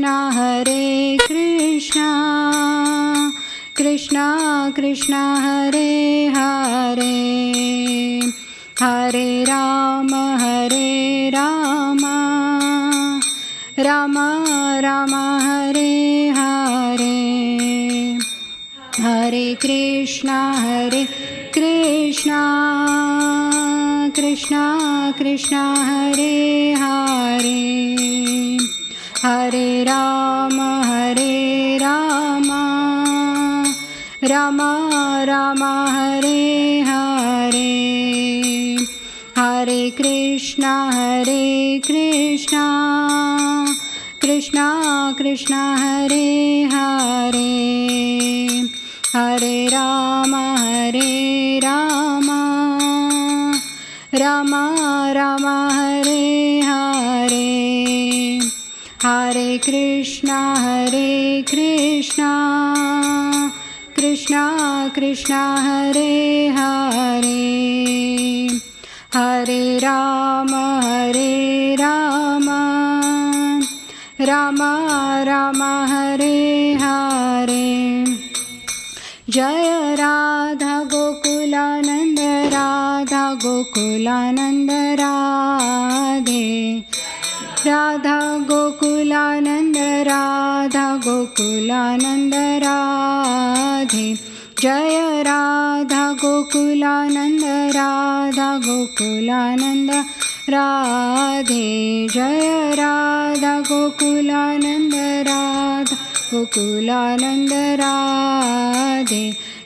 Hare Krishna, Krishna Krishna Hare Hare, Hare Rama Rama, Rama Rama Hare Hare, Hare Krishna Krishna Krishna Hare Hare, Hare Rama Rama Rama Hare Hare, Hare Krishna Krishna Krishna Hare Hare, Hare Rama Rama Rama Hare Hare, Hare Krishna Krishna Hare Hare, Hare Rama Rama Rama Hare Hare. Jaya Radha Gokulananda Radhe, Radha Gokulananda Radhe, Jaya Radha Gokulananda Radhe, Jaya Radha Gokulananda Radhe,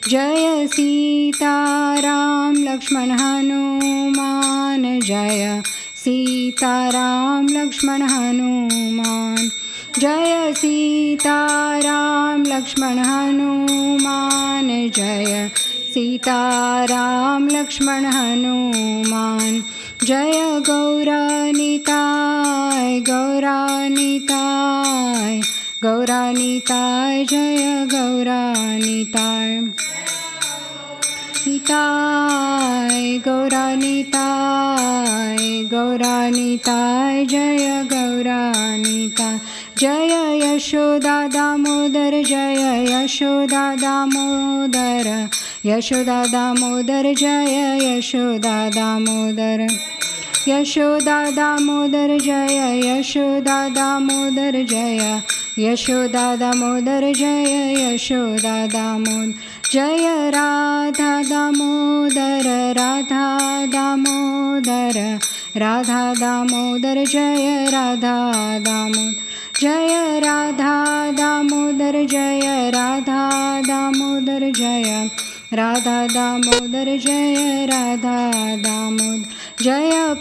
Jaya Sita Ram Lakshman Hanuman, Jaya Sita Ram Lakshman Hanuman, Jaya Sita Ram Lakshman Hanuman, Jaya Sita Ram Lakshman Hanuman, Jaya Gauranitai Jaya Gauranitai, Gauranitai Jaya Gauranitai, Jaya Yashoda Damodar, Jaya Yashoda Damodar, Yashoda Damodar, Jaya Yashoda Damodar, Yashoda Damodar, Jaya Yashoda Damodar, Jaya Yashoda Damodar, Jaya Yashoda Damodar, Jaya Radha Damodar, Radha Damodar, Jaya Radha Damodar, Jaya Radha Damodar, Jaya Radha Damodar, Jaya Radha Damodar, Jaya Radha Damodar, Jaya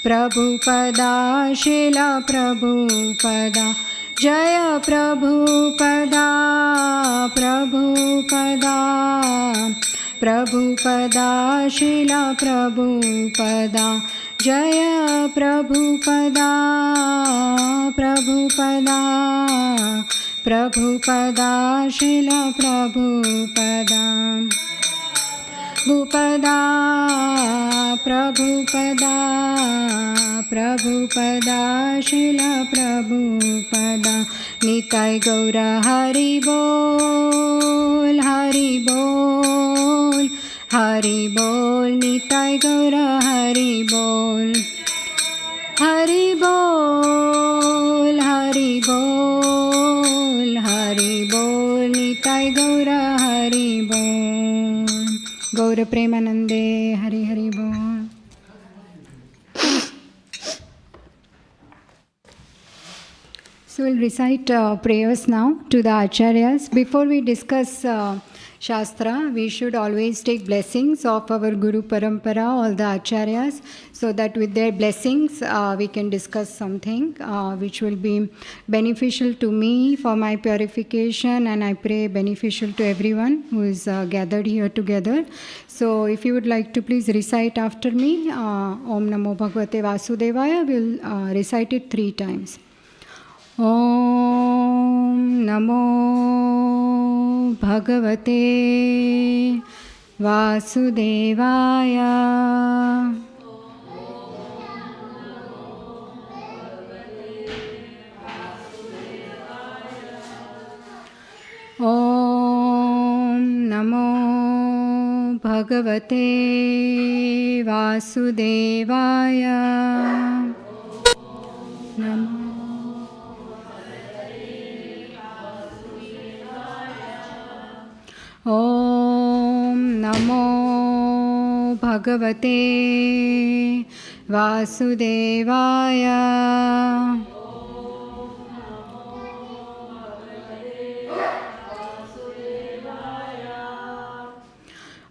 Prabhupada Srila Prabhupada, Jaya Prabhupada Srila Prabhupada, Jaya Prabhupada Srila Prabhupada, Prabhupada Srila Prabhupada, Nitai Gaura Hari Bol, Hari Bol, Nitai Gaura Hari Bol, Hari Bol, Nitai Gaura Hari Bol, Gaura Premanande Hari Hari Bol. So we'll recite prayers now to the Acharyas. Before we discuss Shastra, we should always take blessings of our Guru Parampara, all the Acharyas, so that with their blessings we can discuss something which will be beneficial to me for my purification, and I pray beneficial to everyone who is gathered here together. So if you would like to please recite after me, Om Namo Bhagavate Vasudevaya, we'll recite it 3 times. Om Namo Bhagavate Vasudevaya. Bhagavate Vasudevaya. Namo Om Namo Bhagavate Vasudevaya.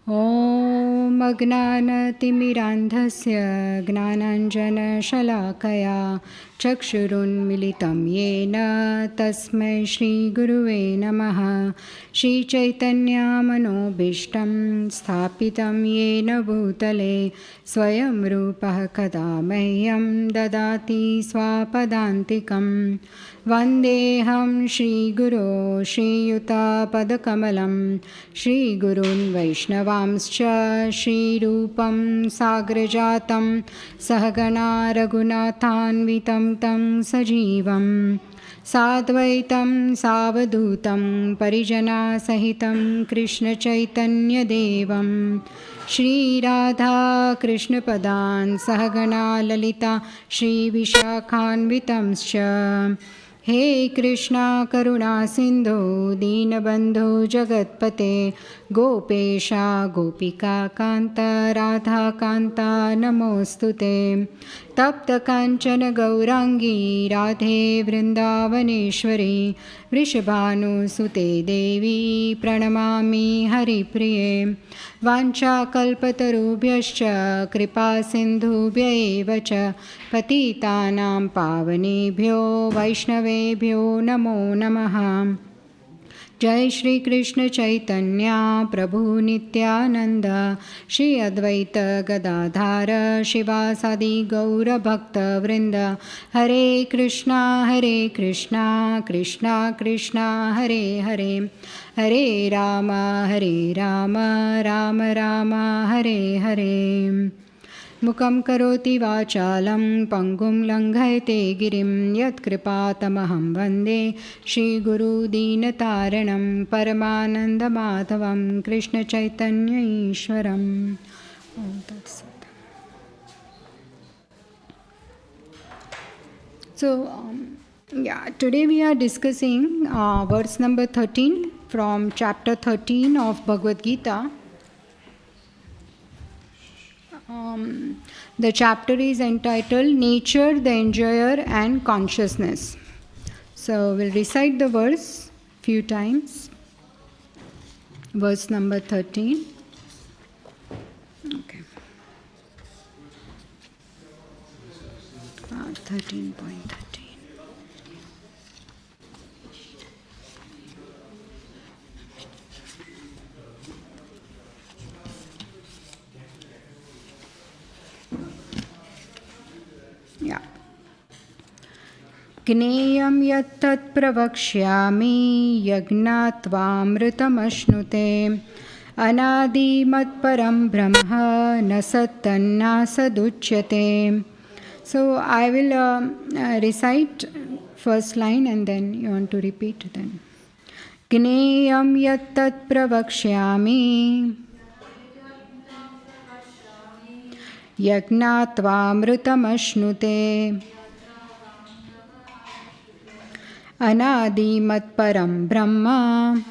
Om Agnanatimirandhasya Gnananjanashalakaya Chakshurunmilitam Yena Tasmai Shri Guruve Namaha. Shri Chaitanya Manobishtam Sthapitam Yena Bhutale Swayam Rupah Kada Mahyam Dadati Swapadantikam. Vandeham Shri Guru Shri Yuta Padakamalam Shri Gurun Vaishnavamscha Shri Rupam Sagrajatam Sahagana Raghunathanvitam Tam Sajivam Sadvaitam Savadutam Parijana Sahitam Krishna Chaitanya Devam Shri Radha Krishna Padan Sahagana Lalita Shri Vishakhanvitamscha. He Krishna Karuna Sindhu Deenabandhu Jagatpate Gopesha Gopika Kanta Radha Kanta Namostute Tapta Kanchana Gaurangi Radhe Vrindavaneshwari Vrishabhanu Sute Devi Pranamami Haripriye Vancha Kalpatarubhyascha Kripa Sindhubhya eva cha Patitanam Pavanebhyo Vaishnavebhyo Namo Namaha. Jai Shri Krishna Chaitanya Prabhu Nityananda Shri Advaita Gadadhara Shivasadi Gaura Bhakta Vrinda. Hare Krishna Krishna Krishna Hare Hare Hare Rama Rama Rama Hare Hare. Mukam karoti vachalam pangum langhayate girim yat kripatamaham vande Shri Guru Deenataranam Paramananda Madhavam Krishna Chaitanya Ishwaram. So, today we are discussing verse number 13 from chapter 13 of Bhagavad Gita. The chapter is entitled Nature, the Enjoyer and Consciousness. So we'll recite the verse few times. Verse number 13. Okay. 13.13. Yeah. Gneyam yattat pravakshyami yagnatvaamritamashnute anadi matparam brahma nasattanna saduchyate. So I will recite first line and then you want to repeat then. Gneyam yattat pravakshyami yagnatvaamritamashnute anadi matparam brahma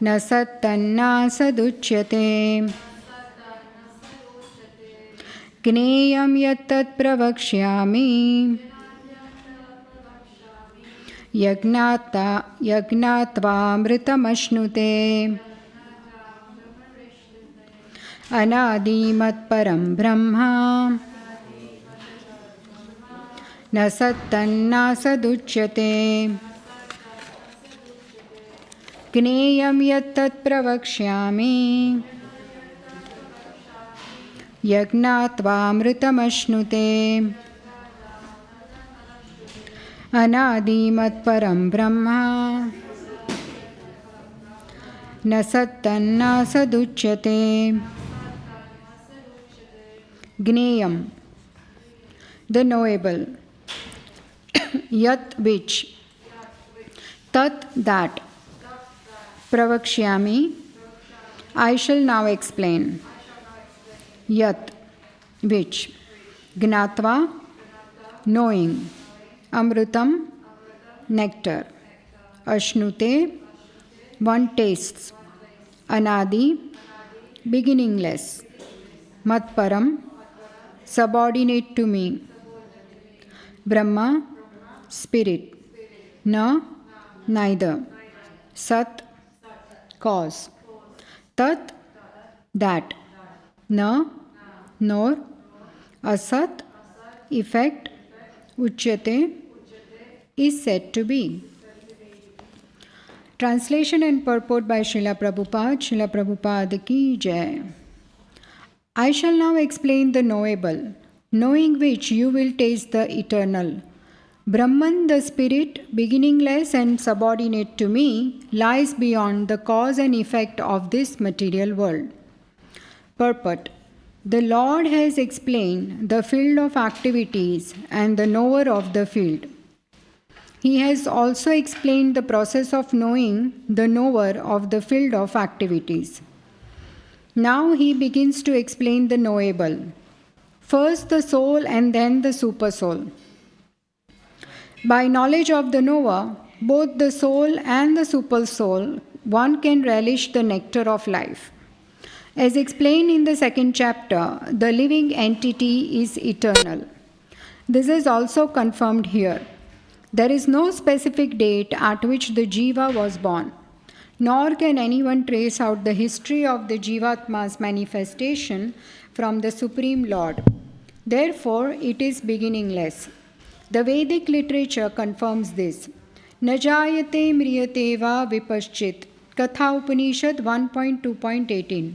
nasattanna saduchyate. Gneyam yattat pravakshyami yagnatvaamritamashnute anadi matparam brahma nasattanna saduchyate. Gneyam yattat pravakshyami yagnatvaamritamashnute anadi matparam brahma nasattanna saduchyate. Gneyam, the knowable, yat which, tat that, pravakshyami I shall now explain. Yat, which. Gnatva, knowing. Amrutam, nectar. Ashnute, one tastes. Anadi, beginningless. Matparam, subordinate to me. Brahma, spirit. Na, neither. Sat, cause. Tat, that. Na, nor. Asat, effect. Uchyate, is said to be. Translation and purport by Srila Prabhupada. Srila Prabhupada ki jai. I shall now explain the knowable, knowing which you will taste the eternal. Brahman, the spirit, beginningless and subordinate to me, lies beyond the cause and effect of this material world. Purport. The Lord has explained the field of activities and the knower of the field. He has also explained the process of knowing the knower of the field of activities. Now he begins to explain the knowable. First the soul and then the supersoul. By knowledge of the knower, both the soul and the supersoul, one can relish the nectar of life. As explained in the second chapter, the living entity is eternal. This is also confirmed here. There is no specific date at which the Jiva was born, nor can anyone trace out the history of the Jivatma's manifestation from the Supreme Lord. Therefore, it is beginningless. The Vedic literature confirms this. Najayate mriyate va vipaschit. Katha Upanishad 1.2.18.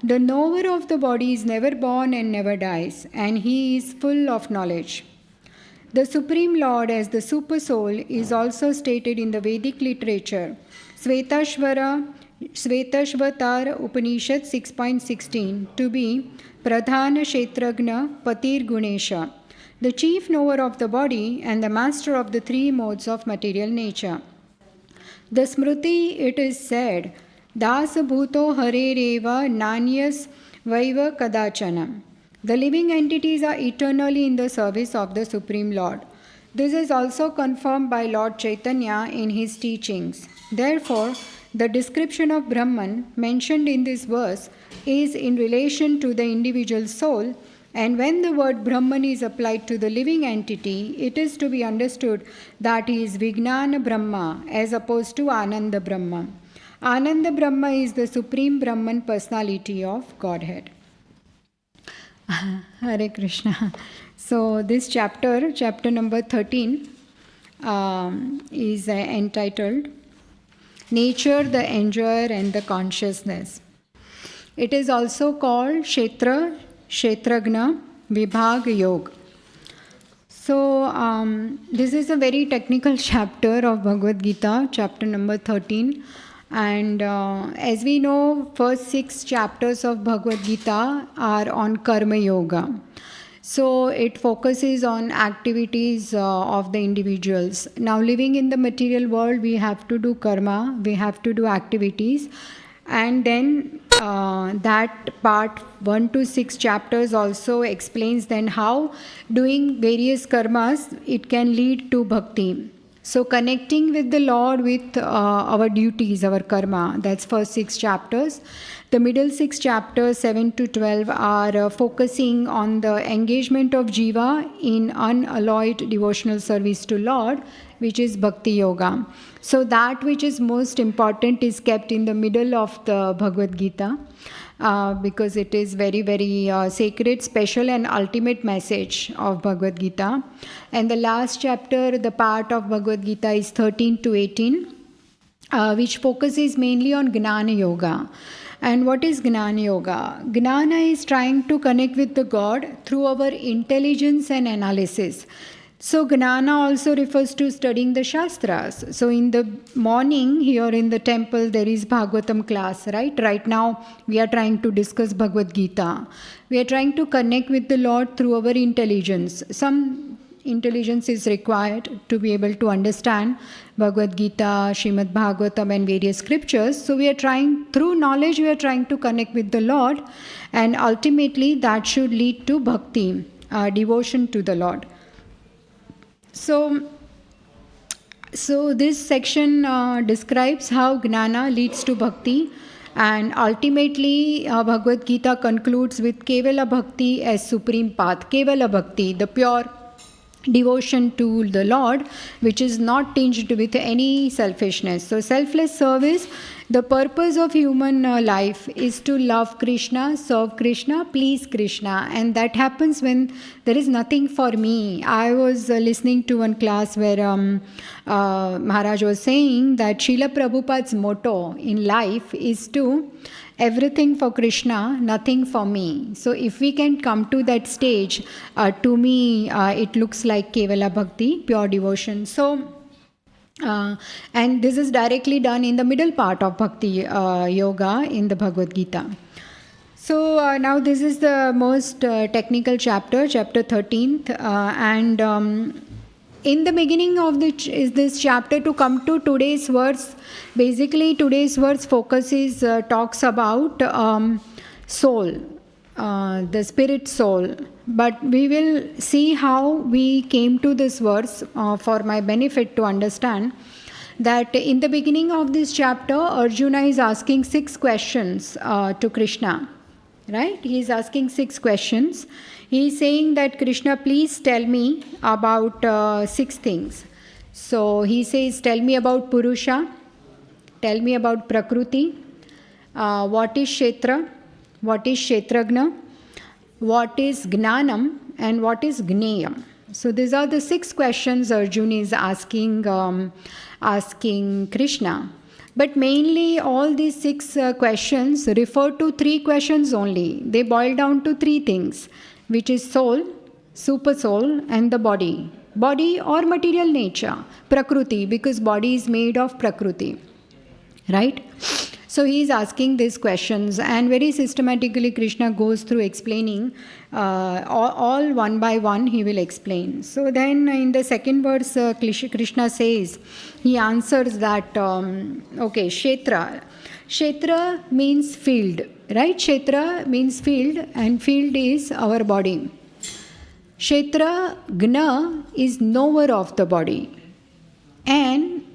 The knower of the body is never born and never dies, and he is full of knowledge. The Supreme Lord as the Supersoul is also stated in the Vedic literature, Svetashvatar Upanishad 6.16, to be Pradhana Kshetragna Patir Gunesha, the chief knower of the body and the master of the three modes of material nature. The Smriti, it is said, Dasa Bhuto Harereva Nanyas Vaiva Kadachana. The living entities are eternally in the service of the Supreme Lord. This is also confirmed by Lord Chaitanya in his teachings. Therefore, the description of Brahman mentioned in this verse is in relation to the individual soul, and when the word Brahman is applied to the living entity, it is to be understood that he is Vijnana Brahma as opposed to Ananda Brahma. Ananda Brahma is the Supreme Brahman personality of Godhead. Hare Krishna. So this chapter number 13, is entitled Nature, the Enjoyer and the Consciousness. It is also called Kshetra, Kshetragna, Vibhag Yoga. So this is a very technical chapter of Bhagavad Gita, chapter number 13. And as we know, first 6 chapters of Bhagavad Gita are on Karma Yoga. So it focuses on activities of the individuals. Now living in the material world, we have to do karma, we have to do activities. And then that part 1 to 6 chapters also explains then how doing various karmas, it can lead to bhakti. So connecting with the Lord with our duties, our karma, that's first 6 chapters. The middle 6 chapters, 7 to 12, are focusing on the engagement of Jiva in unalloyed devotional service to Lord, which is Bhakti Yoga. So that which is most important is kept in the middle of the Bhagavad Gita. Because it is very, very sacred, special and ultimate message of Bhagavad Gita. And the last chapter, the part of Bhagavad Gita is 13 to 18, which focuses mainly on Gnana Yoga. And what is Gnana Yoga? Gnana is trying to connect with the God through our intelligence and analysis. So Gnana also refers to studying the Shastras. So in the morning here in the temple there is Bhagavatam class, right? Right now we are trying to discuss Bhagavad Gita. We are trying to connect with the Lord through our intelligence. Some intelligence is required to be able to understand Bhagavad Gita, Srimad Bhagavatam and various scriptures. So we are trying, through knowledge, we are trying to connect with the Lord, and ultimately that should lead to bhakti, devotion to the Lord. So this section describes how Gnana leads to bhakti, and ultimately Bhagavad Gita concludes with Kevala Bhakti as supreme path. Kevala Bhakti, the pure devotion to the Lord, which is not tinged with any selfishness. So selfless service, the purpose of human life is to love Krishna, serve Krishna, please Krishna, and that happens when there is nothing for me. I was listening to one class where Maharaj was saying that Srila Prabhupada's motto in life is to everything for Krishna, nothing for me. So if we can come to that stage, to me it looks like Kevala Bhakti, pure devotion. So and this is directly done in the middle part of Bhakti Yoga in the Bhagavad Gita. So now this is the most technical chapter, chapter 13th, and in the beginning of this chapter, to come to today's verse, basically today's verse focuses, talks about soul, the spirit soul. But we will see how we came to this verse for my benefit to understand that in the beginning of this chapter, Arjuna is asking 6 questions to Krishna, right? He is asking 6 questions. He is saying that Krishna, please tell me about 6 things. So he says, tell me about Purusha, tell me about Prakriti, what is Kshetra, what is Kshetragna, what is Gnanam, and what is Gneyam. So these are the 6 questions Arjuna is asking Krishna. But mainly all these 6 questions refer to 3 questions only. They boil down to 3 things, which is soul, super soul, and the body. Body or material nature, Prakriti, because body is made of Prakriti, right? So he is asking these questions, and very systematically Krishna goes through explaining all one by one he will explain. So then in the second verse Krishna says, he answers that, okay, Kshetra. Kshetra means field, right? Kshetra means field, and field is our body. Kshetra Gna is knower of the body. And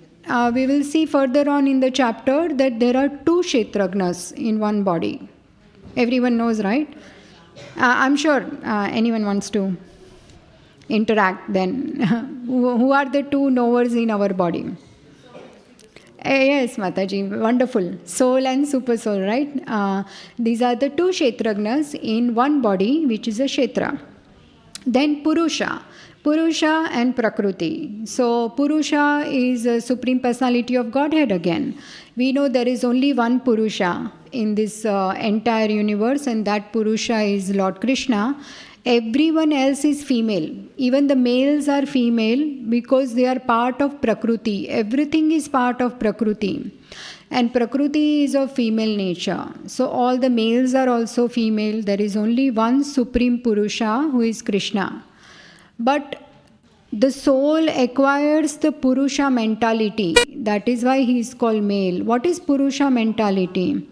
we will see further on in the chapter that there are 2 Kshetragnas in one body. Everyone knows, right? I'm sure anyone wants to interact then. Who are the 2 knowers in our body? Yes, Mataji, wonderful. Soul and super soul, right? These are the 2 Kshetragnas in one body, which is a Kshetra. Then Purusha. Purusha and Prakriti. So Purusha is a supreme personality of Godhead again. We know there is only one Purusha in this entire universe, and that Purusha is Lord Krishna. Everyone else is female. Even the males are female because they are part of Prakriti. Everything is part of Prakriti. And Prakriti is of female nature. So all the males are also female. There is only one supreme Purusha who is Krishna. But the soul acquires the Purusha mentality. That is why he is called male. What is Purusha mentality?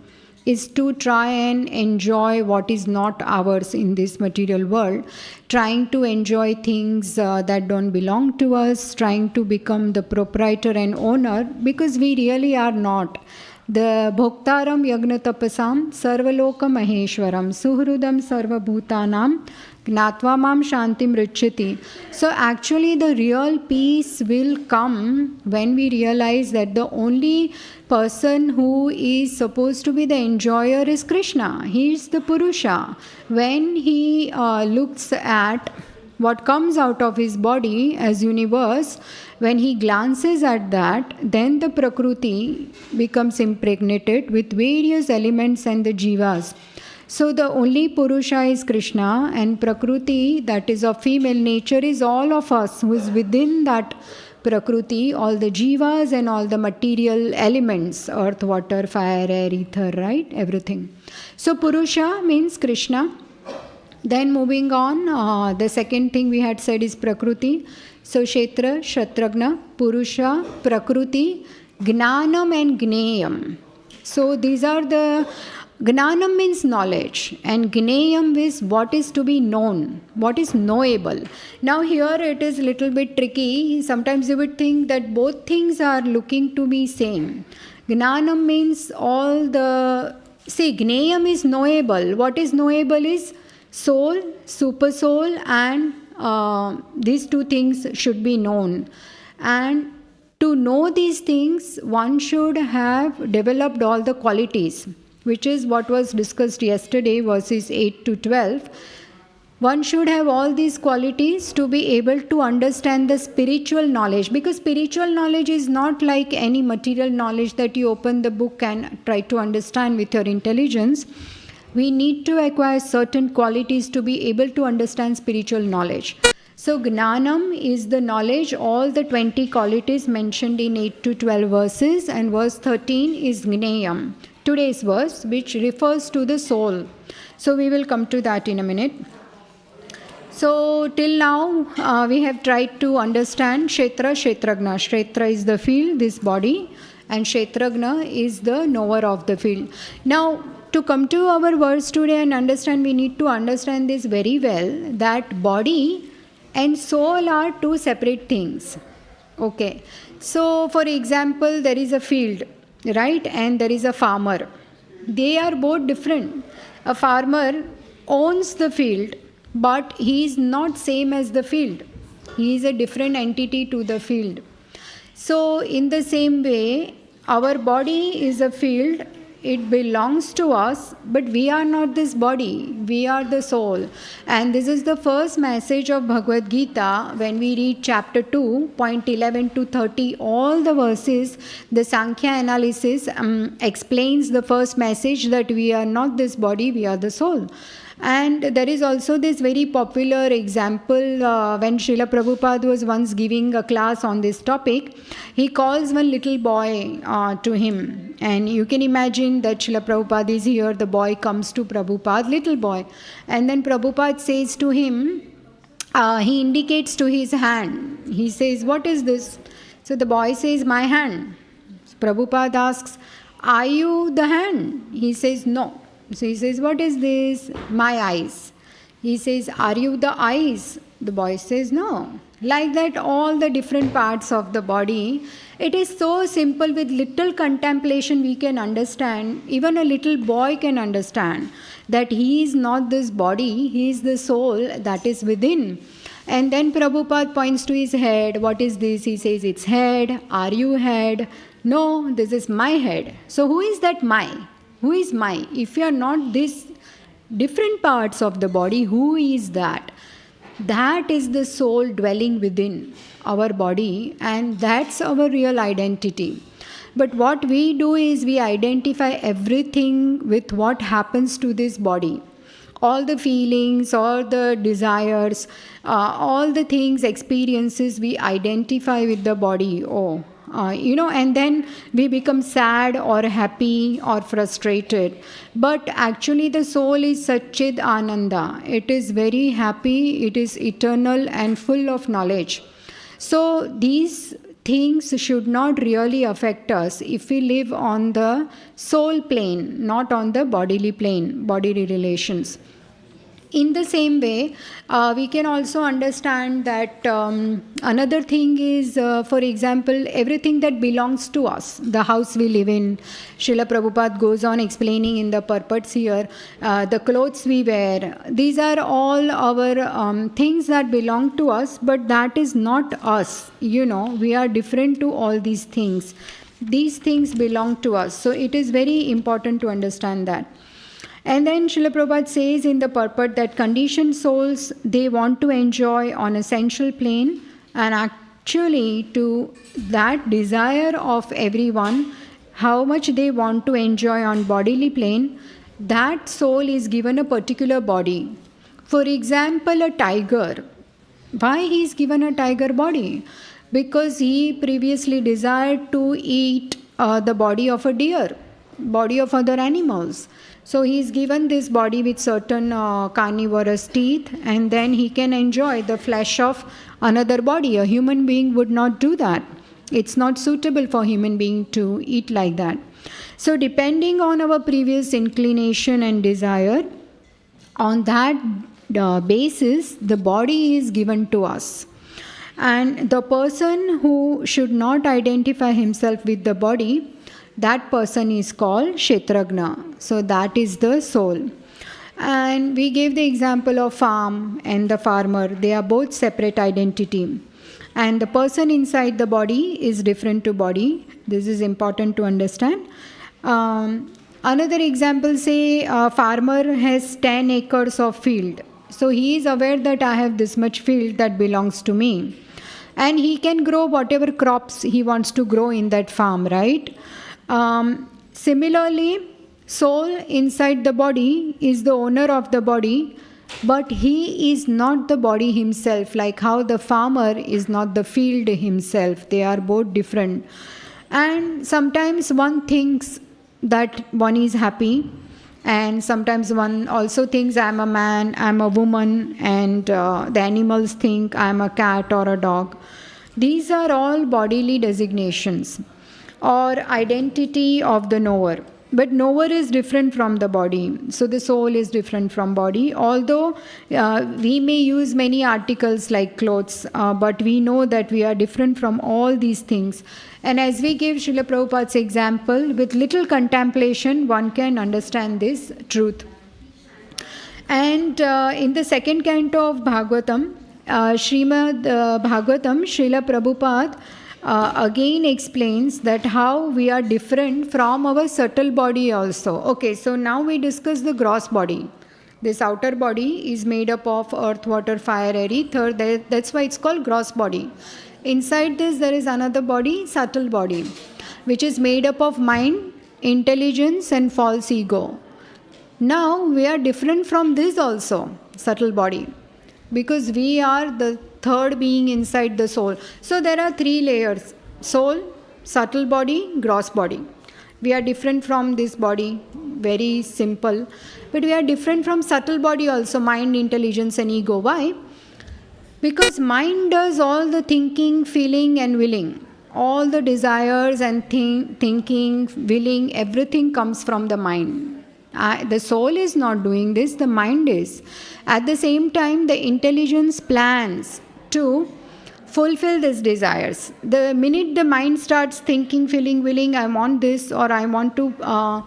Is to try and enjoy what is not ours in this material world, trying to enjoy things that don't belong to us, trying to become the proprietor and owner, because we really are not. The Bhoktaram Yagnatapasam Sarvaloka Maheshwaram Suhrudam Sarvabhutanam Gnatva Mam Shantim Richati. So actually the real peace will come when we realize that the only person who is supposed to be the enjoyer is Krishna. He is the Purusha. When he looks at what comes out of his body as universe, when he glances at that, then the Prakriti becomes impregnated with various elements and the jivas. So the only Purusha is Krishna, and Prakriti, that is of female nature, is all of us who is within that Prakriti, all the jivas and all the material elements, earth, water, fire, air, ether, right? Everything. So Purusha means Krishna. Then moving on, the second thing we had said is Prakruti. So Kshetra, Kshatragna, Purusha, Prakruti, Gnanam and Gneyam. So these are the, Gnanam means knowledge and Gneyam is what is to be known, what is knowable. Now here it is little bit tricky. Sometimes you would think that both things are looking to be same. Gnanam means all the, see, Gneyam is knowable. What is knowable is soul, super soul, and these two things should be known. And to know these things, one should have developed all the qualities, which is what was discussed yesterday, verses 8 to 12. One should have all these qualities to be able to understand the spiritual knowledge, because spiritual knowledge is not like any material knowledge that you open the book and try to understand with your intelligence. We need to acquire certain qualities to be able to understand spiritual knowledge. So Gnanam is the knowledge, all the 20 qualities mentioned in 8 to 12 verses, and verse 13 is Gneyam, today's verse, which refers to the soul. So we will come to that in a minute. So till now we have tried to understand Kshetra, Kshetragna. Kshetra is the field, this body, and Kshetragna is the knower of the field. Now to come to our verse today and understand, we need to understand this very well, that body and soul are two separate things. Okay. So for example, there is a field, right, and there is a farmer. They are both different. A farmer owns the field, but he is not same as the field. He is a different entity to the field. So in the same way, our body is a field. It belongs to us, but we are not this body. We are the soul. And this is the first message of Bhagavad Gita. When we read chapter 2, point 11 to 30, all the verses, the Sankhya analysis explains the first message that we are not this body, we are the soul. And there is also this very popular example when Srila Prabhupada was once giving a class on this topic. He calls one little boy to him, and you can imagine that Srila Prabhupada is here, the boy comes to Prabhupada, little boy, and then Prabhupada says to him, he indicates to his hand, he says, what is this? So the boy says, my hand. So Prabhupada asks, are you the hand? He says, no. So he says, what is this? My eyes. He says, are you the eyes? The boy says, no. Like that, all the different parts of the body. It is so simple, with little contemplation we can understand. Even a little boy can understand that he is not this body, he is the soul that is within. And then Prabhupada points to his head. What is this? He says, it's head. Are you head? No, this is my head. So who is that my? Who is my? If you are not this different parts of the body, who is that? That is the soul dwelling within our body, and that's our real identity. But what we do is we identify everything with what happens to this body. All the feelings, all the desires, all the things, experiences, we identify with the body. And then we become sad or happy or frustrated. But actually the soul is Satchid Ananda. It is very happy, it is eternal and full of knowledge. So these things should not really affect us if we live on the soul plane, not on the bodily plane, bodily relations. In the same way, we can also understand that another thing is, for example, everything that belongs to us, the house we live in. Srila Prabhupada goes on explaining in the purports here, the clothes we wear. These are all our things that belong to us, but that is not us. We are different to all these things. These things belong to us. So it is very important to understand that. And then Srila Prabhupada says in the purport that conditioned souls, they want to enjoy on a sensual plane, and actually to that desire of everyone, how much they want to enjoy on bodily plane, that soul is given a particular body. For example, a tiger. Why he is given a tiger body? Because he previously desired to eat the body of a deer. body of other animals. So he is given this body with certain carnivorous teeth, and then he can enjoy the flesh of another body. A human being would not do that. It's not suitable for human being to eat like that. So depending on our previous inclination and desire, on that basis, the body is given to us. And the person who should not identify himself with the body, that person is called Kshetragna. So that is the soul. And we gave the example of farm and the farmer. They are both separate identity. And the person inside the body is different to body. This is important to understand. Another example, say a farmer has 10 acres of field. So he is aware that I have this much field that belongs to me. And he can grow whatever crops he wants to grow in that farm, right? Similarly, soul inside the body is the owner of the body, but he is not the body himself, like how the farmer is not the field himself. They are both different. And sometimes one thinks that one is happy, and sometimes one also thinks I'm a man, I'm a woman, and the animals think I'm a cat or a dog. These are all bodily designations or identity of the knower. But knower is different from the body. So the soul is different from body. Although we may use many articles like clothes, but we know that we are different from all these things. And as we give Srila Prabhupada's example, with little contemplation, one can understand this truth. And in the second canto of Bhagavatam, Srimad Bhagavatam, Srila Prabhupada again explains that how we are different from our subtle body also. Okay, so now we discuss the gross body. This outer body is made up of earth, water, fire, air, ether. That's why it's called gross body. Inside this there is another body, subtle body, which is made up of mind, intelligence and false ego. Now we are different from this also, subtle body, because we are the third being inside the soul. So there are three layers: soul, subtle body, gross body. We are different from this body, very simple. But we are different from subtle body also, mind, intelligence and ego. Why? Because mind does all the thinking, feeling and willing. All the desires and thinking, willing, everything comes from the mind. The soul is not doing this, the mind is. At the same time, the intelligence plans to fulfill these desires. The minute the mind starts thinking, feeling, willing, I want this or I want to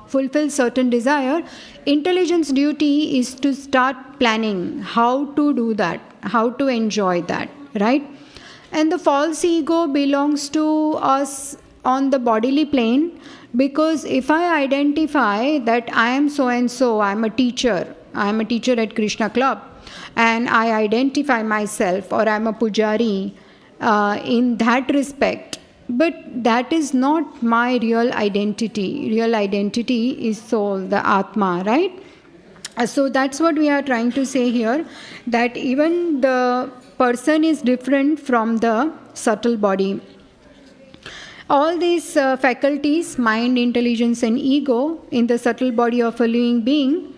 fulfill certain desire, intelligence duty is to start planning how to do that, how to enjoy that, right? And the false ego belongs to us on the bodily plane, because if I identify that I am so and so, I am a teacher at Krishna Club, and I identify myself, or I am a pujari in that respect, but that is not my real identity. Real identity is soul, the Atma, right? So that's what we are trying to say here, that even the person is different from the subtle body. All these faculties, mind, intelligence and ego, in the subtle body of a living being,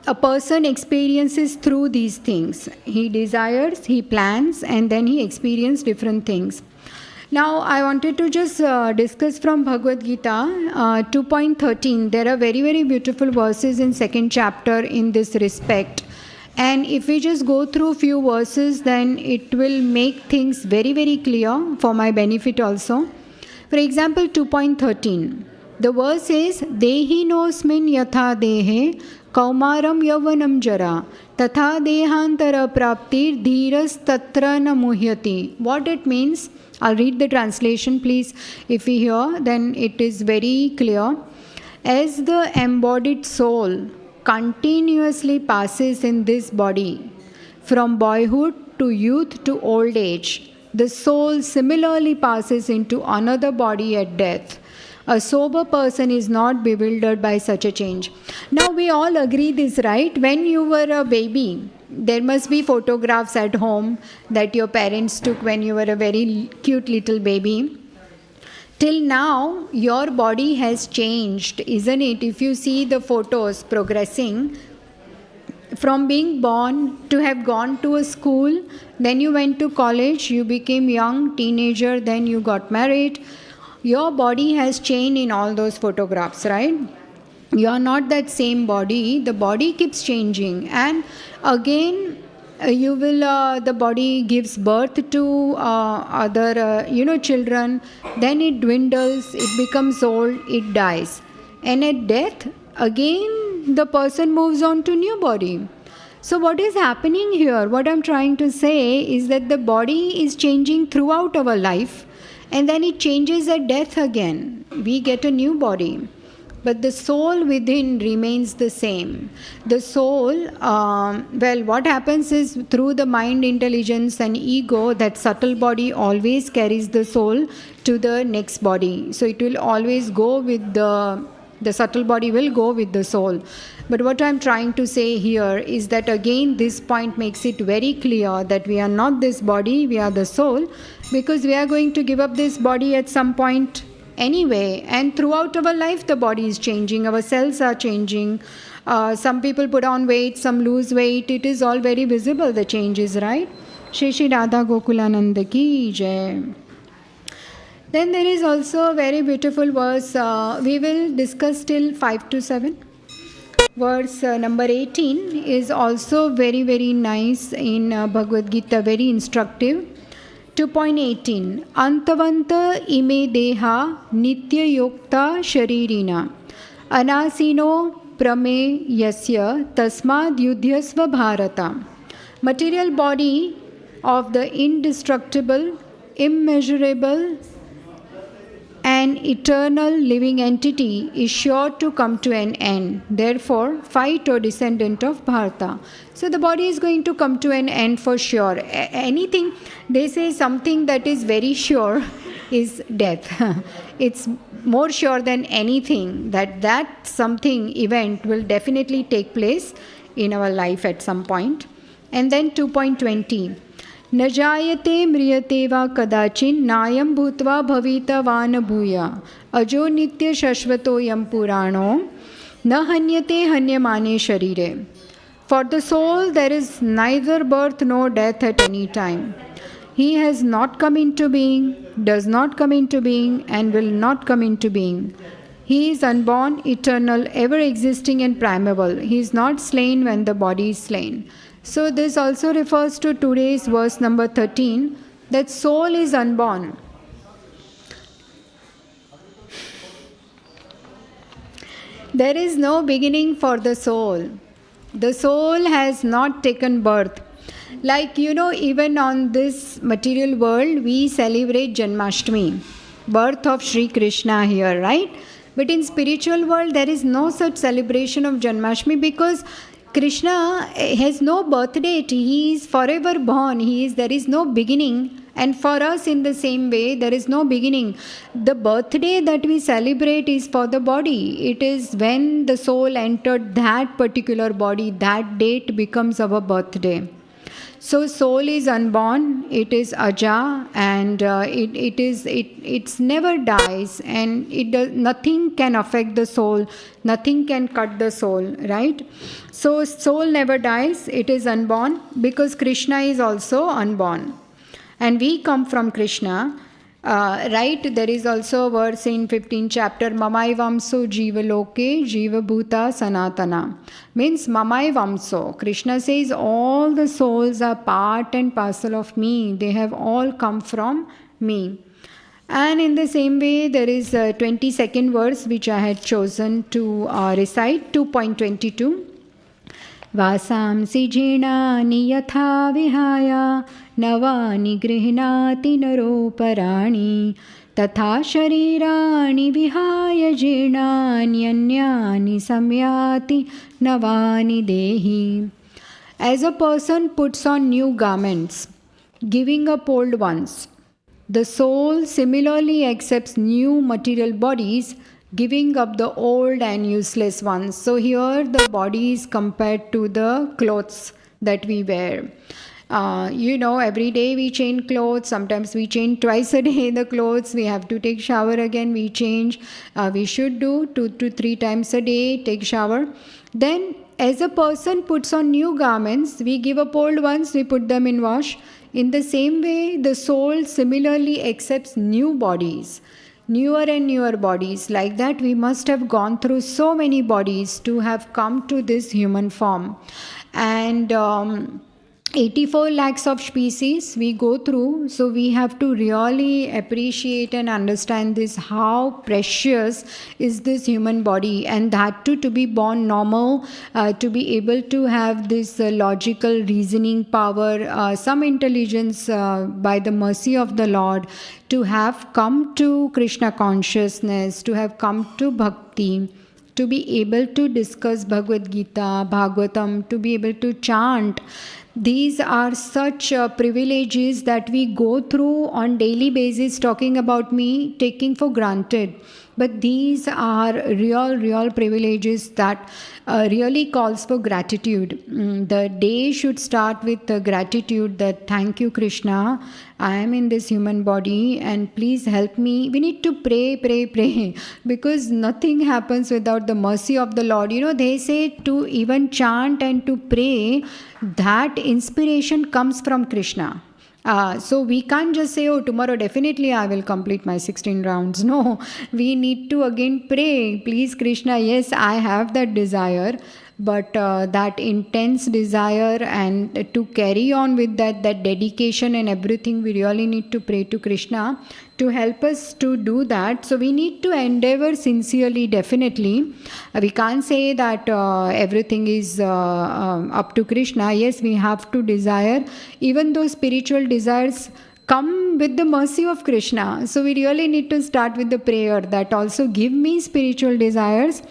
a person experiences through these things. He desires, he plans, and then he experiences different things. Now, I wanted to just discuss from Bhagavad Gita 2.13. There are very, very beautiful verses in second chapter in this respect. And if we just go through few verses, then it will make things very, very clear for my benefit also. For example, 2.13. The verse is, Dehi nosmin yatha dehe kaumaram yavanam jara tatha dehantara praptir dhiras tatra na muhyati. What it means? I'll read the translation, please. If we hear, then it is very clear. As the embodied soul continuously passes in this body, from boyhood to youth to old age, the soul similarly passes into another body at death. A sober person is not bewildered by such a change. Now we all agree this, right? When you were a baby, there must be photographs at home that your parents took when you were a very cute little baby. till now your body has changed, isn't it? If you see the photos progressing from being born to have gone to a school, then you went to college, you became young teenager, then you got married. Your body has changed in all those photographs, right? You are not that same body. The body keeps changing, and again you will the body gives birth to other children, then it dwindles, it becomes old, it dies, and at death again the person moves on to new body. So what is happening here, what I'm trying to say is that the body is changing throughout our life, and then it changes at death again. We get a new body. But the soul within remains the same. The soul, what happens is through the mind, intelligence and ego, that subtle body always carries the soul to the next body. So it will always go with the subtle body will go with the soul. But what I'm trying to say here is that again this point makes it very clear that we are not this body, we are the soul, because we are going to give up this body at some point anyway, and throughout our life the body is changing, our cells are changing. Some people put on weight, some lose weight, it is all very visible, the changes, right? Shri Shri Radha Gokulananda ki jai. Then there is also a very beautiful verse, we will discuss till 5 to 7. Verse number 18 is also very very nice in Bhagavad Gita, very instructive. 2.18 Antavanta ime deha nitya yokta sharirina anasino prame yasya tasmad yudhyasva bharata. Material body of the indestructible, immeasurable and eternal living entity is sure to come to an end. Therefore, fight, O descendant of Bharata. So the body is going to come to an end for sure. Anything, they say something that is very sure is death. It's more sure than anything that something, event will definitely take place in our life at some point. And then 2.20 न जायते म्रियते वा कदाचिन् नायं भूत्वा भविता वा न भूया अजो नित्य शाश्वतोऽयं पुराणो न हन्यते हन्यमाने शरीरे. For the soul there is neither birth nor death at any time. He has not come into being, does not come into being, and will not come into being. He is unborn, eternal, ever existing and primeval. He is not slain when the body is slain. So this also refers to today's verse number 13, that soul is unborn. There is no beginning for the soul. The soul has not taken birth. Like, even on this material world, we celebrate Janmashtami, birth of Sri Krishna here, right? But in spiritual world, there is no such celebration of Janmashtami, because Krishna has no birth date. He is forever born. There is no beginning. And for us in the same way, there is no beginning. The birthday that we celebrate is for the body. It is when the soul entered that particular body, that date becomes our birthday. So soul is unborn, it is aja, and it's never dies, and nothing can affect the soul, nothing can cut the soul, right? So soul never dies, it is unborn, because Krishna is also unborn, and we come from Krishna. Right, there is also a verse in 15th chapter, Mamai Vamso Jiva Loke Jiva Bhuta Sanatana. Means Mamai Vamso. Krishna says all the souls are part and parcel of me. They have all come from me. And in the same way, there is a 22nd verse which I had chosen to recite, 2.22. वासांसि जीर्णानि यथा विहाय नवानि गृह्णाति नरोपराणि तथा शरीराणि विहाय जीर्णान्यन्यानि संयाति नवानि देहि. As a person puts on new garments, giving up old ones, the soul similarly accepts new material bodies, giving up the old and useless ones. So here the body is compared to the clothes that we wear. Every day we change clothes. Sometimes we change twice a day the clothes. We have to take shower again. We change. We should do 2 to 3 times a day, take shower. Then as a person puts on new garments, we give up old ones, we put them in wash. In the same way, the soul similarly accepts new bodies, newer and newer bodies. Like that, we must have gone through so many bodies to have come to this human form. And 84 lakhs of species we go through, so we have to really appreciate and understand this, how precious is this human body, and that too to be born normal, to be able to have this logical reasoning power, some intelligence by the mercy of the Lord, to have come to Krishna consciousness, to have come to bhakti, to be able to discuss Bhagavad Gita, Bhagavatam, to be able to chant. These are such privileges that we go through on daily basis, talking about me, taking for granted. But these are real privileges that really calls for gratitude. The day should start with gratitude, that thank you Krishna, I am in this human body and please help me. We need to pray because nothing happens without the mercy of the Lord. They say to even chant and to pray, that inspiration comes from Krishna. So we can't just say, oh, tomorrow definitely I will complete my 16 rounds. No, we need to again pray, please Krishna, yes, I have that desire, but that intense desire and to carry on with that dedication and everything, we really need to pray to Krishna to help us to do that. So we need to endeavor sincerely, definitely. We can't say that everything is up to Krishna. Yes, we have to desire, even though spiritual desires come with the mercy of Krishna. So we really need to start with the prayer that also give me spiritual desires,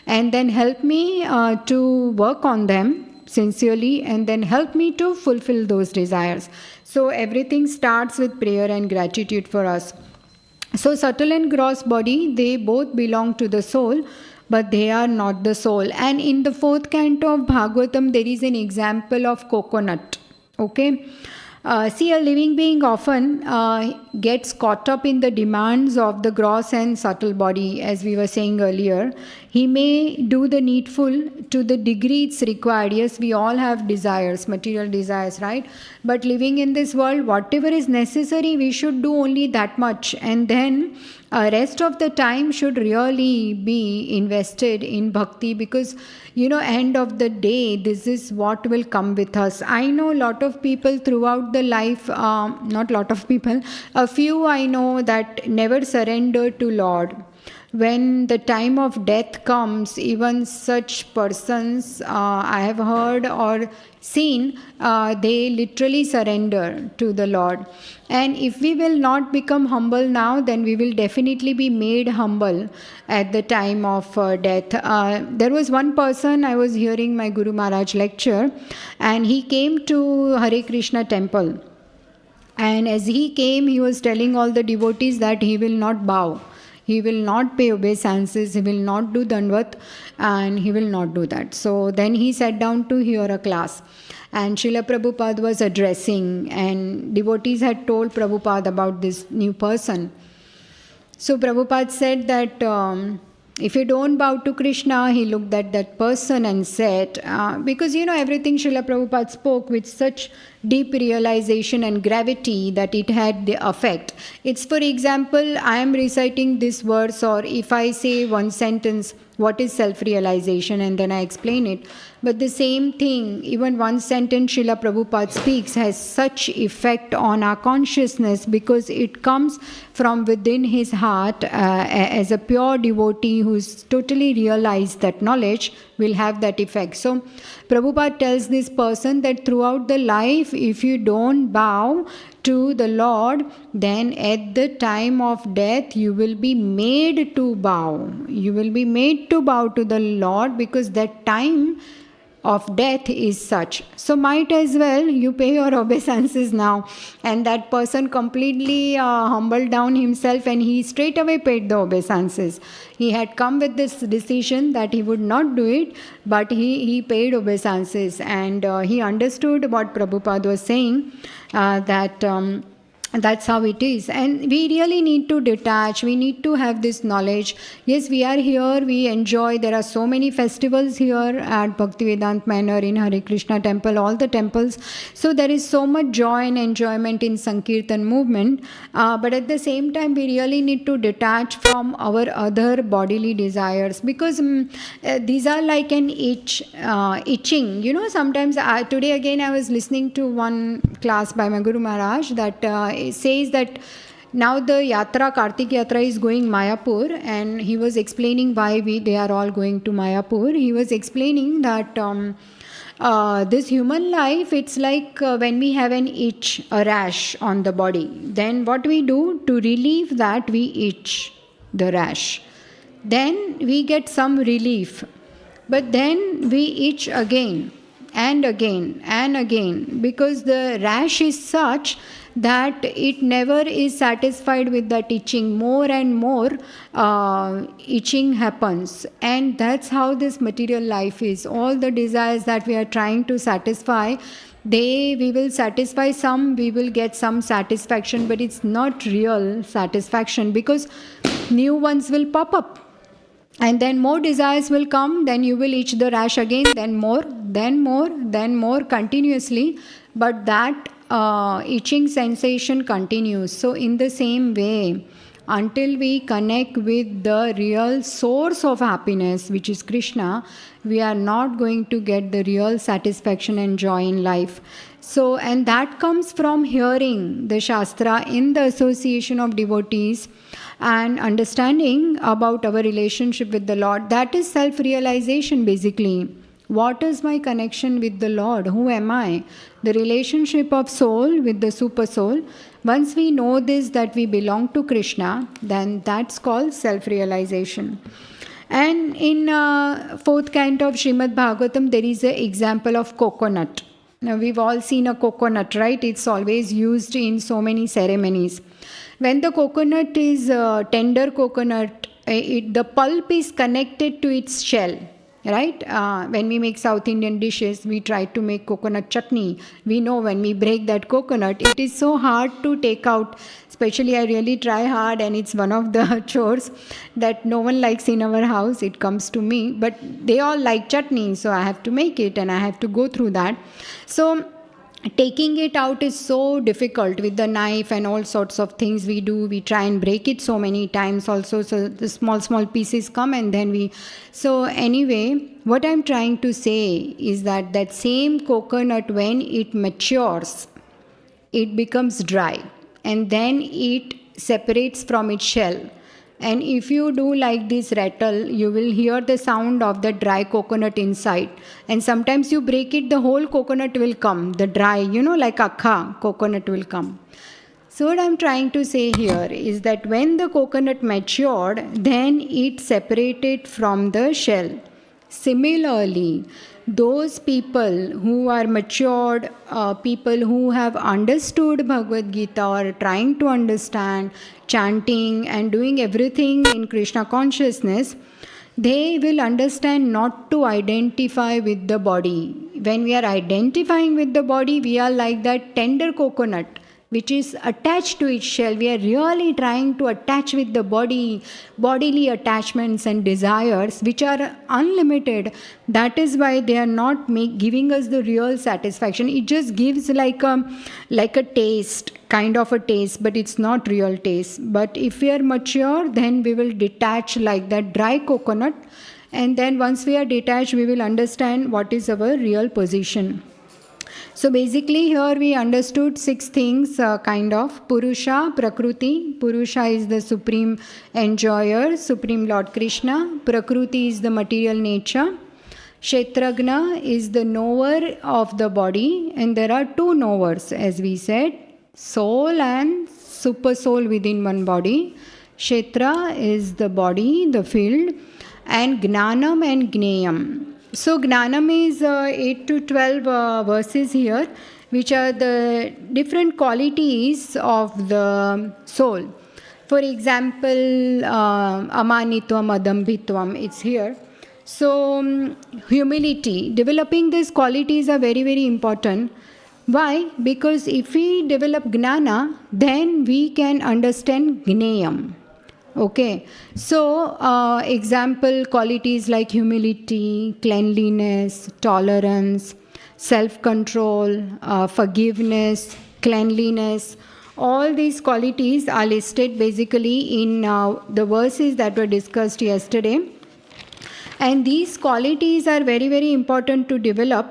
and then help me to work on them sincerely, and then help me to fulfill those desires. So everything starts with prayer and gratitude for us. So subtle and gross body, they both belong to the soul, but they are not the soul. And in the 4th canto of Bhagavatam, there is an example of coconut. Okay. See, a living being often gets caught up in the demands of the gross and subtle body, as we were saying earlier. He may do the needful to the degree it's required. Yes, we all have desires, material desires, right? But living in this world, whatever is necessary, we should do only that much. And then rest of the time should really be invested in bhakti, because end of the day, this is what will come with us. I know a lot of people throughout the life, not lot of people, a few I know that never surrender to Lord. When the time of death comes, even such persons I have heard or seen, they literally surrender to the Lord. And if we will not become humble now, then we will definitely be made humble at the time of death. There was one person, I was hearing my Guru Maharaj lecture, and he came to Hare Krishna temple. And as he came, he was telling all the devotees that he will not bow. He will not pay obeisances, he will not do dandvat, and he will not do that. So then he sat down to hear a class. And Srila Prabhupada was addressing, and devotees had told Prabhupada about this new person. So Prabhupada said that if you don't bow to Krishna, he looked at that person and said, because everything Srila Prabhupada spoke with such deep realization and gravity that it had the effect. It's, for example, I am reciting this verse, or if I say one sentence, what is self-realization, and then I explain it. But the same thing, even one sentence Srila Prabhupada speaks has such effect on our consciousness, because it comes from within his heart. As a pure devotee who's totally realized that knowledge will have that effect. So Prabhupada tells this person that throughout the life, if you don't bow to the Lord, then at the time of death, you will be made to bow. You will be made to bow to the Lord, because that time of death is such. So might as well you pay your obeisances now. And that person completely humbled down himself, and he straight away paid the obeisances. He had come with this decision that he would not do it, but he paid obeisances, and he understood what Prabhupada was saying, that that's how it is. And we really need to detach. We need to have this knowledge. Yes, we are here, we enjoy. There are so many festivals here at Bhaktivedanta Manor, in Hare Krishna temple, all the temples. So there is so much joy and enjoyment in Sankirtan movement. But at the same time, we really need to detach from our other bodily desires, because these are like an itching. Sometimes today again I was listening to one class by my Guru Maharaj that it says that now the Yatra, Kartik Yatra is going Mayapur, and he was explaining why they are all going to Mayapur. He was explaining that this human life, it's like when we have an itch, a rash on the body, then what we do to relieve that, we itch the rash. Then we get some relief, but then we itch again and again and again, because the rash is such that it never is satisfied with that itching. More and more itching happens, and that's how this material life is. All the desires that we are trying to satisfy, we will satisfy some, we will get some satisfaction, but it's not real satisfaction, because new ones will pop up. And then more desires will come, then you will itch the rash again, then more, then more, then more, continuously. But that itching sensation continues. So in the same way, until we connect with the real source of happiness, which is Krishna, we are not going to get the real satisfaction and joy in life. So, and that comes from hearing the Shastra in the association of devotees and understanding about our relationship with the Lord. That is self-realization basically. What is my connection with the Lord? Who am I? The relationship of soul with the super soul. Once we know this, that we belong to Krishna, then that's called self-realization. And in fourth canto of Srimad Bhagavatam, there is an example of coconut. Now, we've all seen a coconut, right? It's always used in so many ceremonies. When the coconut is tender coconut, the pulp is connected to its shell. Right? When we make South Indian dishes, we try to make coconut chutney. We know when we break that coconut, it is so hard to take out. Especially I really try hard, and it's one of the chores that no one likes in our house. It comes to me. But they all like chutney, so I have to make it and I have to go through that. So taking it out is so difficult with the knife and all sorts of things we do. We try and break it so many times also. So the small pieces come, and then we... So anyway, what I'm trying to say is that same coconut, when it matures, it becomes dry, and then it separates from its shell. And if you do like this rattle, you will hear the sound of the dry coconut inside. And sometimes you break it, the whole coconut will come. The dry, like akha coconut will come. So what I'm trying to say here is that when the coconut matured, then it separated from the shell. Similarly, those people who are matured, people who have understood Bhagavad Gita or trying to understand, chanting and doing everything in Krishna consciousness, they will understand not to identify with the body. When we are identifying with the body, we are like that tender coconut which is attached to its shell. We are really trying to attach with the body, bodily attachments and desires which are unlimited. That is why they are not giving us the real satisfaction. It just gives like a taste, kind of a taste, but it's not real taste. But if we are mature, then we will detach like that dry coconut, and then once we are detached, we will understand what is our real position. So basically here we understood 6 things, kind of. Purusha, Prakriti. Purusha is the supreme enjoyer, Supreme Lord Krishna. Prakriti is the material nature. Kshetragna is the knower of the body. And there are 2 knowers, as we said, soul and super soul within one body. Kshetra is the body, the field. And Gnanam and Gneyam. So Gnanam is 8 to 12 verses here, which are the different qualities of the soul. For example, amanitvam, adambhitvam, it's here. So humility, developing these qualities are very, very important. Why? Because if we develop gnana, then we can understand gneyam. Okay, so example qualities like humility, cleanliness, tolerance, self-control, forgiveness, cleanliness, all these qualities are listed basically in the verses that were discussed yesterday. And these qualities are very, very important to develop.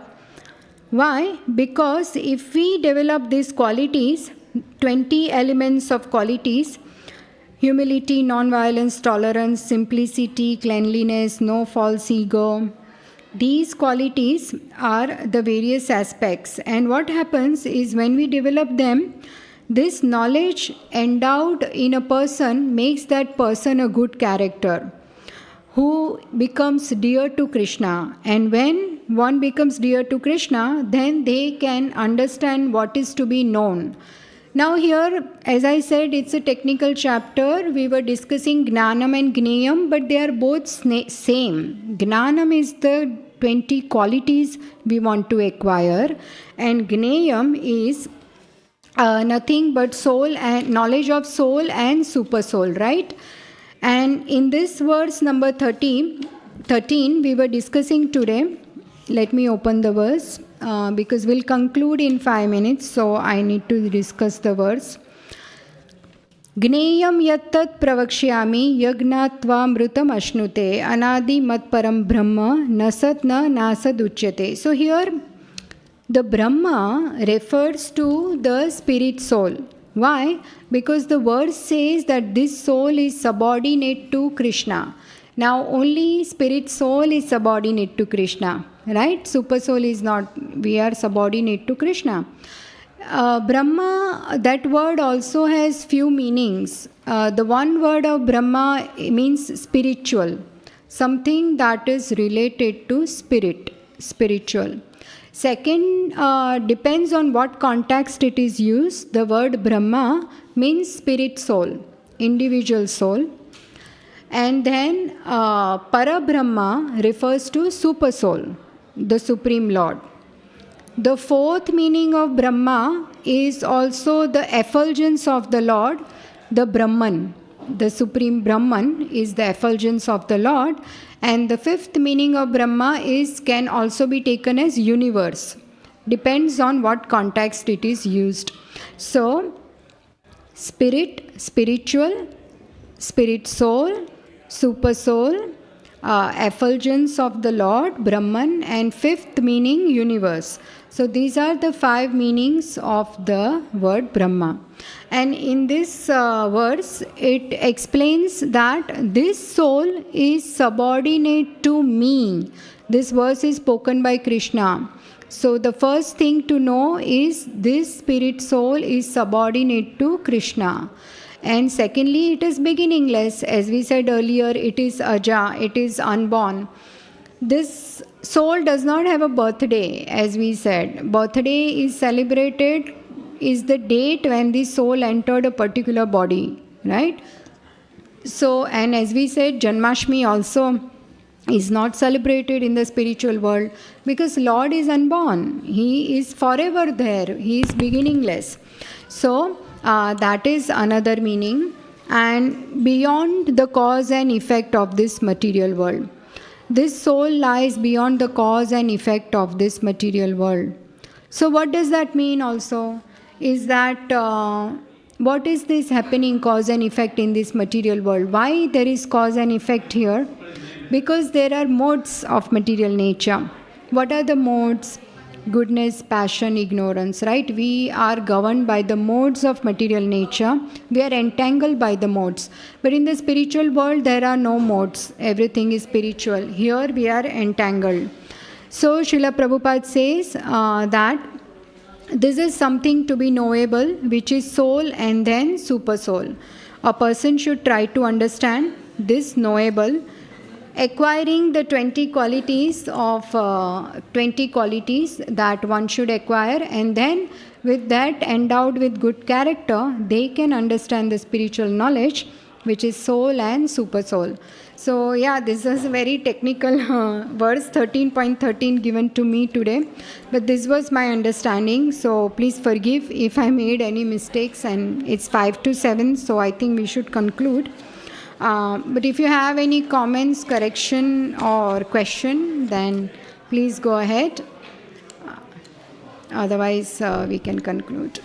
Why? Because if we develop these qualities, 20 elements of qualities, humility, non-violence, tolerance, simplicity, cleanliness, no false ego. These qualities are the various aspects. And what happens is when we develop them, this knowledge endowed in a person makes that person a good character who becomes dear to Krishna. And when one becomes dear to Krishna, then they can understand what is to be known. Now here, as I said, it's a technical chapter. We were discussing Gnanam and Gneyam, but they are both same. Gnanam is the 20 qualities we want to acquire, and Gneyam is nothing but soul and knowledge of soul and super soul, right? And in this verse number 13, we were discussing today. Let me open the verse because we'll conclude in 5 minutes, so I need to discuss the verse. Gneyam yattat pravakshyami yagnatva mrutam ashnute anadi mat param brahma nasat na nasad uchyate. So here the Brahma refers to the spirit soul. Why? Because the verse says that this soul is subordinate to Krishna. Now only spirit soul is subordinate to Krishna, right? Super soul is not. We are subordinate to Krishna. Brahma, that word also has few meanings. The one word of Brahma means spiritual, something that is related to spirit, spiritual. Second, depends on what context it is used. The word Brahma means spirit soul, individual soul. And then Parabrahma refers to super soul, the Supreme Lord. The fourth meaning of Brahma is also the effulgence of the Lord, the Brahman. The Supreme Brahman is the effulgence of the Lord. And the fifth meaning of Brahma can also be taken as universe. Depends on what context it is used. So, spirit, spiritual, spirit soul, super soul, effulgence of the Lord, Brahman, and fifth meaning, universe. So these are the 5 meanings of the word Brahma. And in this verse, it explains that this soul is subordinate to me. This verse is spoken by Krishna. So the first thing to know is this spirit soul is subordinate to Krishna. And secondly, it is beginningless. As we said earlier, it is aja, it is unborn. This soul does not have a birthday, as we said. Birthday is celebrated, is the date when the soul entered a particular body, right? So, and as we said, Janmashtami also is not celebrated in the spiritual world because Lord is unborn. He is forever there. He is beginningless. So, that is another meaning. And beyond the cause and effect of this material world. This soul lies beyond the cause and effect of this material world. So what does that mean also? Is that what is this happening, cause and effect in this material world? Why there is cause and effect here? Because there are modes of material nature. What are the modes? Goodness, passion, ignorance, right? We are governed by the modes of material nature. We are entangled by the modes. But in the spiritual world, there are no modes. Everything is spiritual. Here we are entangled. So Srila Prabhupada says that this is something to be knowable, which is soul and then super soul. A person should try to understand this knowable acquiring the 20 qualities that one should acquire, and then with that endowed with good character, they can understand the spiritual knowledge, which is soul and super soul. So yeah, this is a very technical verse 13.13 given to me today, but this was my understanding, so please forgive if I made any mistakes, and it's 5 to 7, so I think we should conclude. But if you have any comments, correction or question, then please go ahead. Otherwise, we can conclude.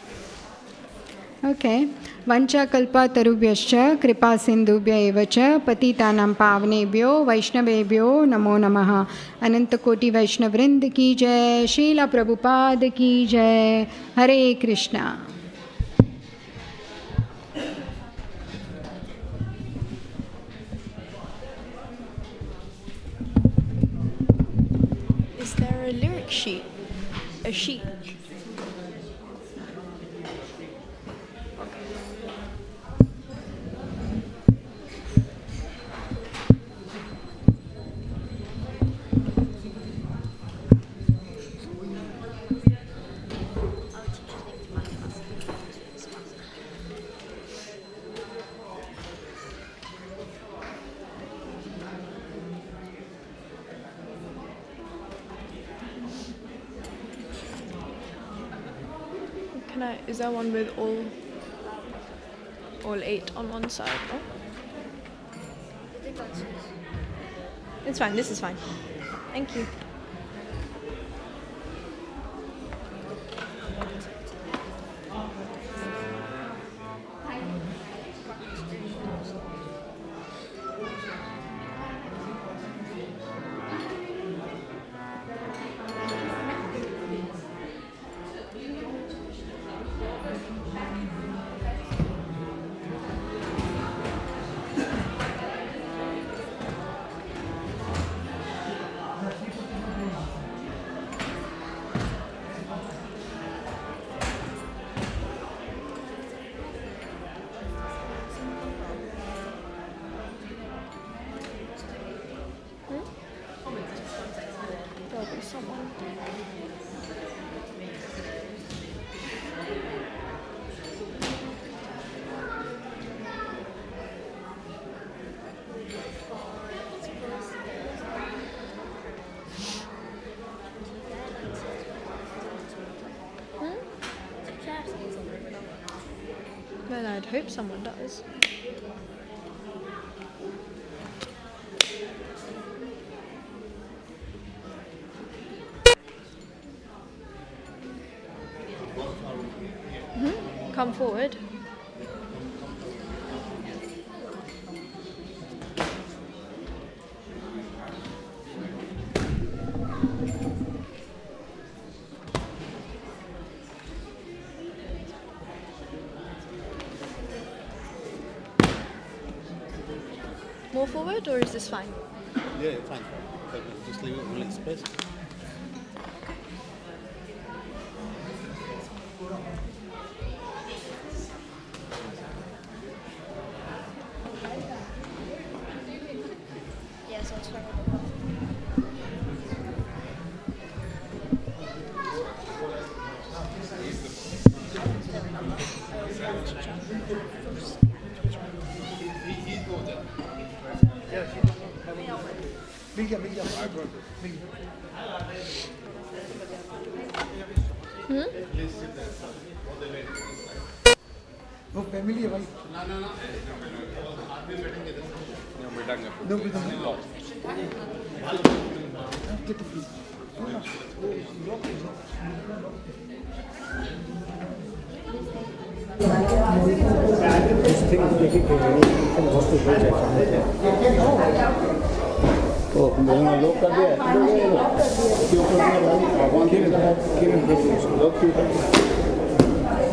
Okay. Vancha kalpa tarubhyascha kripa sindhubhya evacha patitanam pavnebhyo vaishnavebhyo namo namaha. Ananta koti vaishnavrind ki jai. Srila Prabhupada ki jai. Hare Krishna. Is there a lyric sheet? A sheet? Is there one with all 8 on one side? No? I think that's it. It's fine, this is fine. Thank you. Well, I'd hope someone does. Come forward. More forward, or is this fine? Yeah, fine. Just leave it in space. Yes, that's right. वो family है भाई लोग कर दिया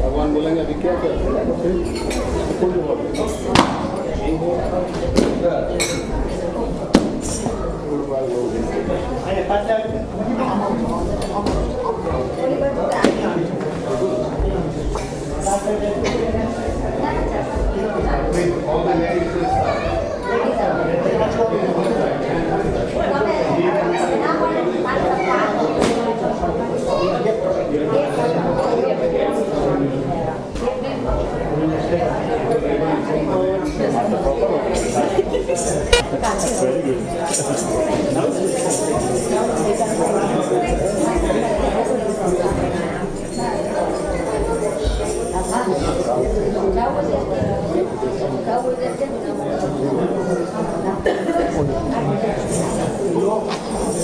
भगवान बोलेंगे अभी क्या क्या all the ladies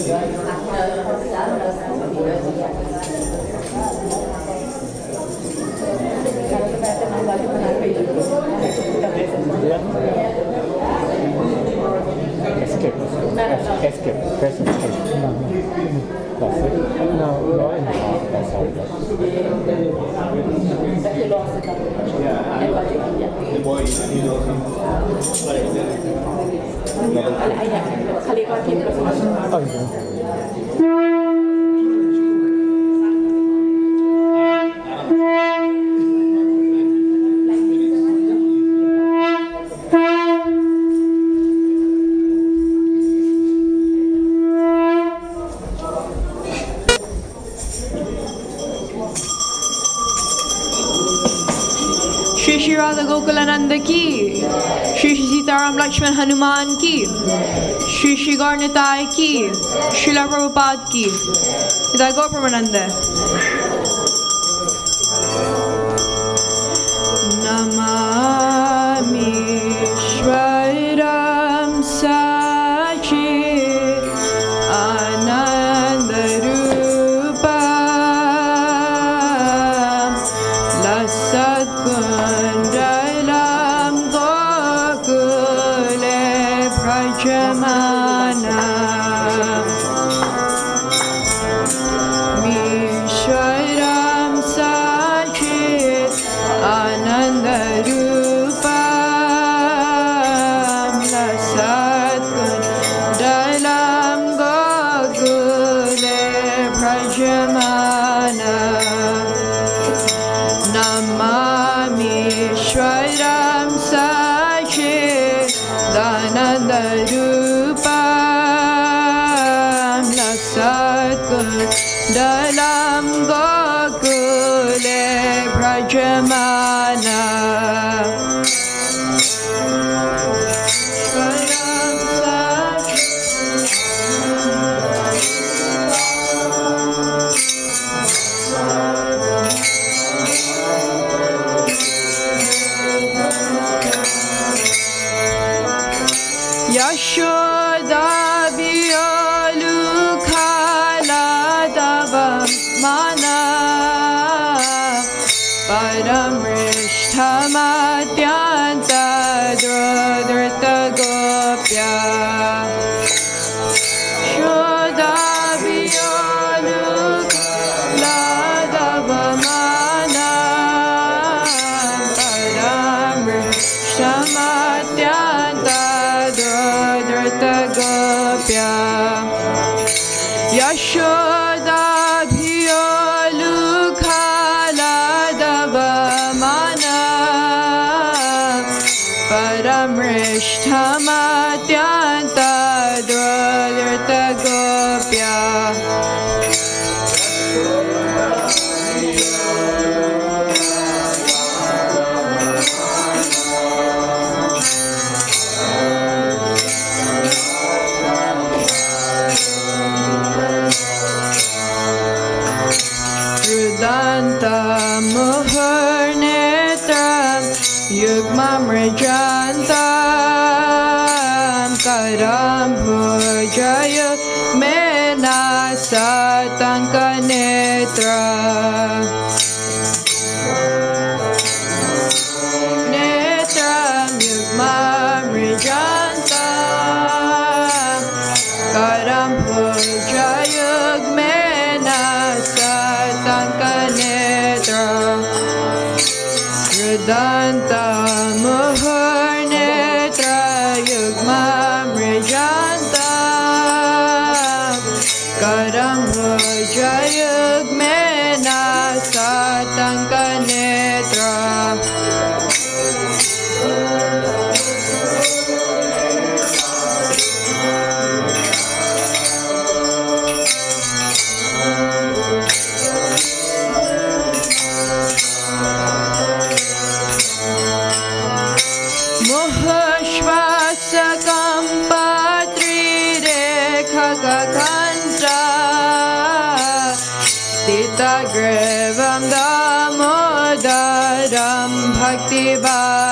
Escape. Escape. Press escape. No. That's it. No, in the half. That's how it goes. Oh, yeah. Shri Shri Radha Gokulananda ki, Shri Shri Sitaram Lakshman Hanuman ki, Shri Shri Gaurnitai ki, Srila Prabhupada ki. Ida Gaur Pramananda. Namami Shvaram Sachit Anandarupa Lasat Kundalam Gokule Prajamana Mishwaram Sachit Anandarupam Lasat Kundalam Gokule Prajamana Namami Shwaram Sachit Danandarupam Lasat Kundalam Gokule Prajamana Shwaram Yashoda Biyalu Khala Dava Mana Paramrishtamatyanta Drodrita Gopya Shoda Biyalu Khala Dava Mana Paramrishtamatyanta Drodrita Gopya Yashoda Bhiyalu Khala Dava Mana Paramrishtamatyanta Drodrita Gopya Rudanta Muhurnetam Yugmamrijantam Karam Bhujaya Mena Satanka Netra Netram Yugmamrijantam Karam Bhujaya Mena Satanka Netra Rudanta Muhurnetra Yugmamrijanta Karam Bhujayugmena Satanka Netra Muhashvasakam Patri Rekha Tita Grivam Damodaram Bhaktivedanta